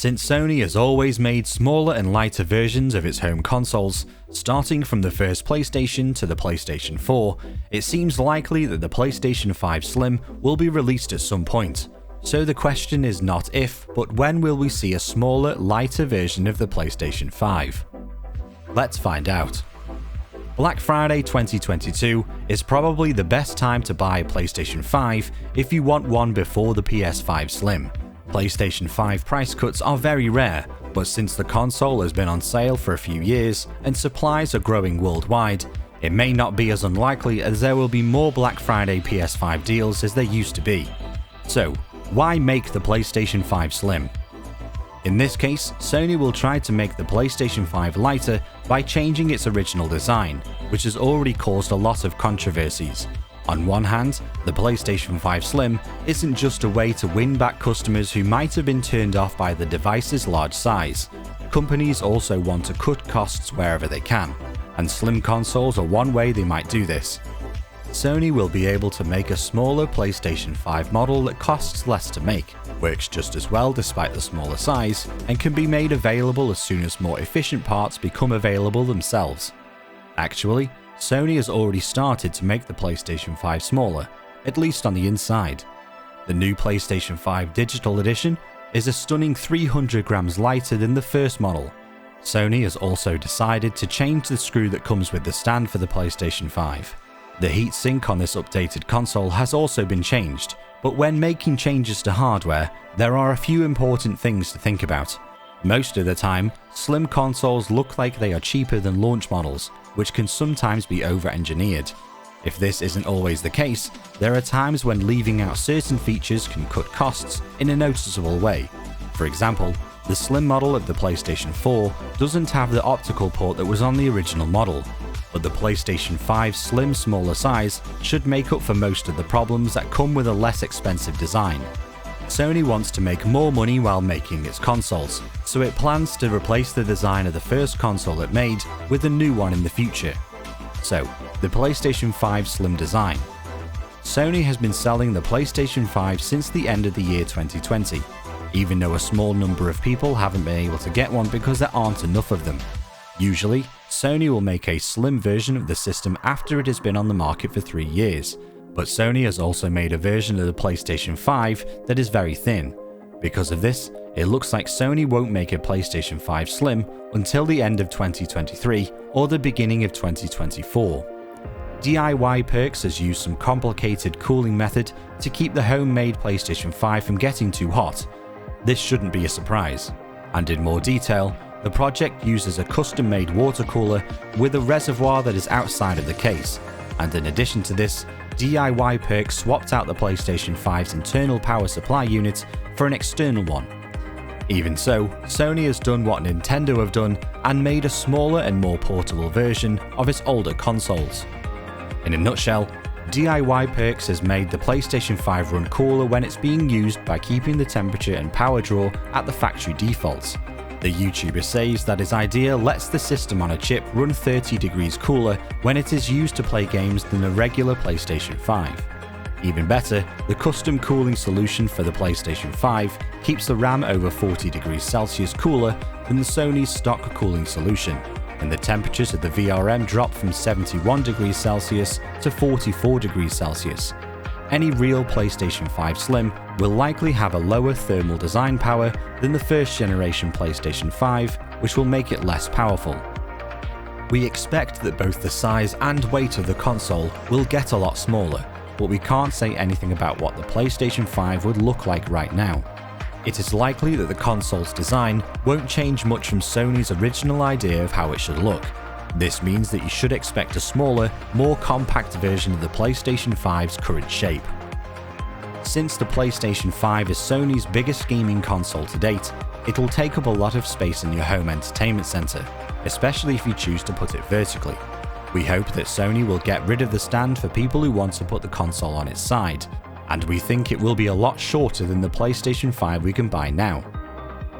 Since Sony has always made smaller and lighter versions of its home consoles, starting from the first PlayStation to the PlayStation 4, it seems likely that the PlayStation 5 Slim will be released at some point. So the question is not if, but when will we see a smaller, lighter version of the PlayStation 5? Let's find out. Black Friday 2022 is probably the best time to buy a PlayStation 5 if you want one before the PS5 Slim. PlayStation 5 price cuts are very rare, but since the console has been on sale for a few years and supplies are growing worldwide, it may not be as unlikely as there will be more Black Friday PS5 deals as there used to be. So, why make the PlayStation 5 Slim? In this case, Sony will try to make the PlayStation 5 lighter by changing its original design, which has already caused a lot of controversies. On one hand, the PlayStation 5 Slim isn't just a way to win back customers who might have been turned off by the device's large size. Companies also want to cut costs wherever they can, and slim consoles are one way they might do this. Sony will be able to make a smaller PlayStation 5 model that costs less to make, works just as well despite the smaller size, and can be made available as soon as more efficient parts become available themselves. Actually, Sony has already started to make the PlayStation 5 smaller, at least on the inside. The new PlayStation 5 Digital Edition is a stunning 300 grams lighter than the first model. Sony has also decided to change the screw that comes with the stand for the PlayStation 5. The heatsink on this updated console has also been changed, but when making changes to hardware, there are a few important things to think about. Most of the time, slim consoles look like they are cheaper than launch models, which can sometimes be over-engineered. If this isn't always the case, there are times when leaving out certain features can cut costs in a noticeable way. For example, the slim model of the PlayStation 4 doesn't have the optical port that was on the original model, but the PlayStation 5 Slim smaller size should make up for most of the problems that come with a less expensive design. Sony wants to make more money while making its consoles, so it plans to replace the design of the first console it made with a new one in the future. So, the PlayStation 5 Slim design. Sony has been selling the PlayStation 5 since the end of the year 2020, even though a small number of people haven't been able to get one because there aren't enough of them. Usually, Sony will make a slim version of the system after it has been on the market for 3 years. But Sony has also made a version of the PlayStation 5 that is very thin. Because of this, it looks like Sony won't make a PlayStation 5 Slim until the end of 2023 or the beginning of 2024. DIY Perks has used some complicated cooling method to keep the homemade PlayStation 5 from getting too hot. This shouldn't be a surprise. And in more detail, the project uses a custom-made water cooler with a reservoir that is outside of the case. And in addition to this, DIY Perks swapped out the PlayStation 5's internal power supply unit for an external one. Even so, Sony has done what Nintendo have done and made a smaller and more portable version of its older consoles. In a nutshell, DIY Perks has made the PlayStation 5 run cooler when it's being used by keeping the temperature and power draw at the factory defaults. The YouTuber says that his idea lets the system on a chip run 30 degrees cooler when it is used to play games than a regular PlayStation 5. Even better, the custom cooling solution for the PlayStation 5 keeps the RAM over 40 degrees Celsius cooler than the Sony's stock cooling solution, and the temperatures of the VRM drop from 71 degrees Celsius to 44 degrees Celsius. Any real PlayStation 5 Slim will likely have a lower thermal design power than the first generation PlayStation 5, which will make it less powerful. We expect that both the size and weight of the console will get a lot smaller, but we can't say anything about what the PlayStation 5 would look like right now. It is likely that the console's design won't change much from Sony's original idea of how it should look. This means that you should expect a smaller, more compact version of the PlayStation 5's current shape. Since the PlayStation 5 is Sony's biggest gaming console to date, it will take up a lot of space in your home entertainment center, especially if you choose to put it vertically. We hope that Sony will get rid of the stand for people who want to put the console on its side, and we think it will be a lot shorter than the PlayStation 5 we can buy now.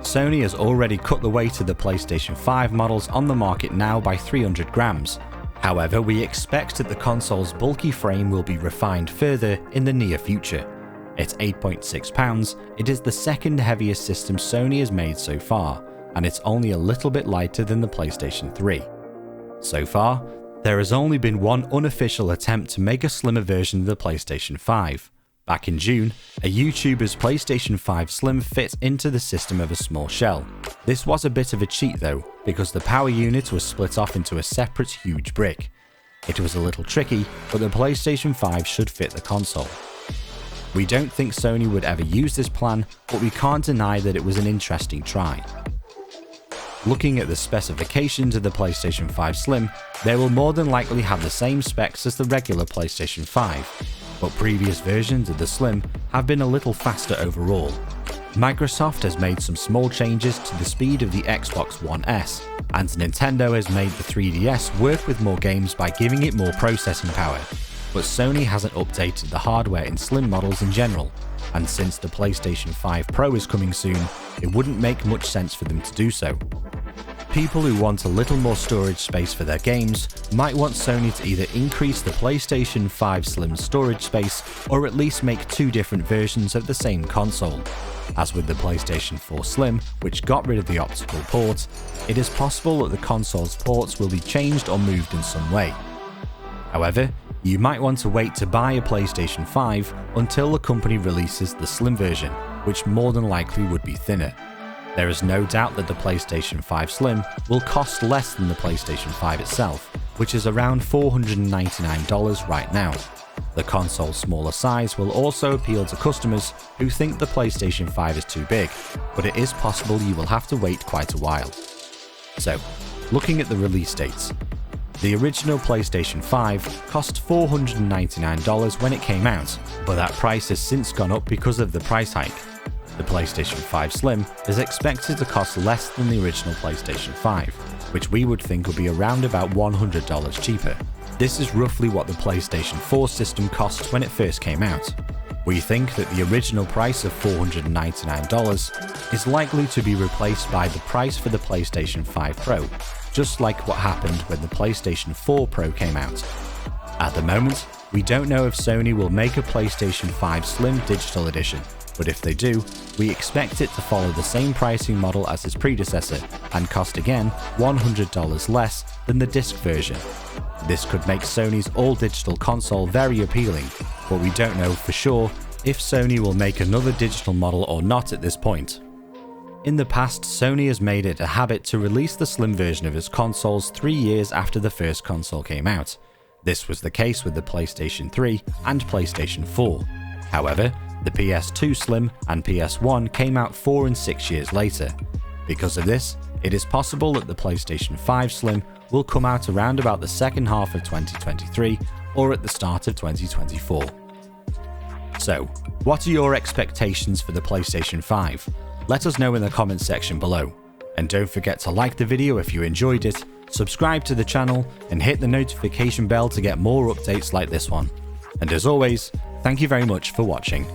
Sony has already cut the weight of the PlayStation 5 models on the market now by 300 grams. However, we expect that the console's bulky frame will be refined further in the near future. At 8.6 pounds, it is the second heaviest system Sony has made so far, and it's only a little bit lighter than the PlayStation 3. So far, there has only been one unofficial attempt to make a slimmer version of the PlayStation 5. Back in June, a YouTuber's PlayStation 5 Slim fit into the system of a small shell. This was a bit of a cheat though, because the power unit was split off into a separate huge brick. It was a little tricky, but the PlayStation 5 should fit the console. We don't think Sony would ever use this plan, but we can't deny that it was an interesting try. Looking at the specifications of the PlayStation 5 Slim, they will more than likely have the same specs as the regular PlayStation 5, but previous versions of the Slim have been a little faster overall. Microsoft has made some small changes to the speed of the Xbox One S, and Nintendo has made the 3DS work with more games by giving it more processing power, but Sony hasn't updated the hardware in Slim models in general, and since the PlayStation 5 Pro is coming soon, it wouldn't make much sense for them to do so. People who want a little more storage space for their games might want Sony to either increase the PlayStation 5 Slim storage space or at least make two different versions of the same console. As with the PlayStation 4 Slim, which got rid of the optical port, it is possible that the console's ports will be changed or moved in some way. However, you might want to wait to buy a PlayStation 5 until the company releases the Slim version, which more than likely would be thinner. There is no doubt that the PlayStation 5 Slim will cost less than the PlayStation 5 itself, which is around $499 right now. The console's smaller size will also appeal to customers who think the PlayStation 5 is too big, but it is possible you will have to wait quite a while. So, looking at the release dates. The original PlayStation 5 cost $499 when it came out, but that price has since gone up because of the price hike. The PlayStation 5 Slim is expected to cost less than the original PlayStation 5, which we would think would be around about $100 cheaper. This is roughly what the PlayStation 4 system cost when it first came out. We think that the original price of $499 is likely to be replaced by the price for the PlayStation 5 Pro, just like what happened when the PlayStation 4 Pro came out. At the moment, we don't know if Sony will make a PlayStation 5 Slim Digital Edition, but if they do, we expect it to follow the same pricing model as its predecessor and cost again $100 less than the disc version. This could make Sony's all-digital console very appealing, but we don't know for sure if Sony will make another digital model or not at this point. In the past, Sony has made it a habit to release the Slim version of its consoles 3 years after the first console came out. This was the case with the PlayStation 3 and PlayStation 4. However, the PS2 Slim and PS1 came out 4 and 6 years later. Because of this, it is possible that the PlayStation 5 Slim will come out around about the second half of 2023 or at the start of 2024. So, what are your expectations for the PlayStation 5? Let us know in the comments section below. And don't forget to like the video if you enjoyed it, subscribe to the channel, and hit the notification bell to get more updates like this one. And as always, thank you very much for watching.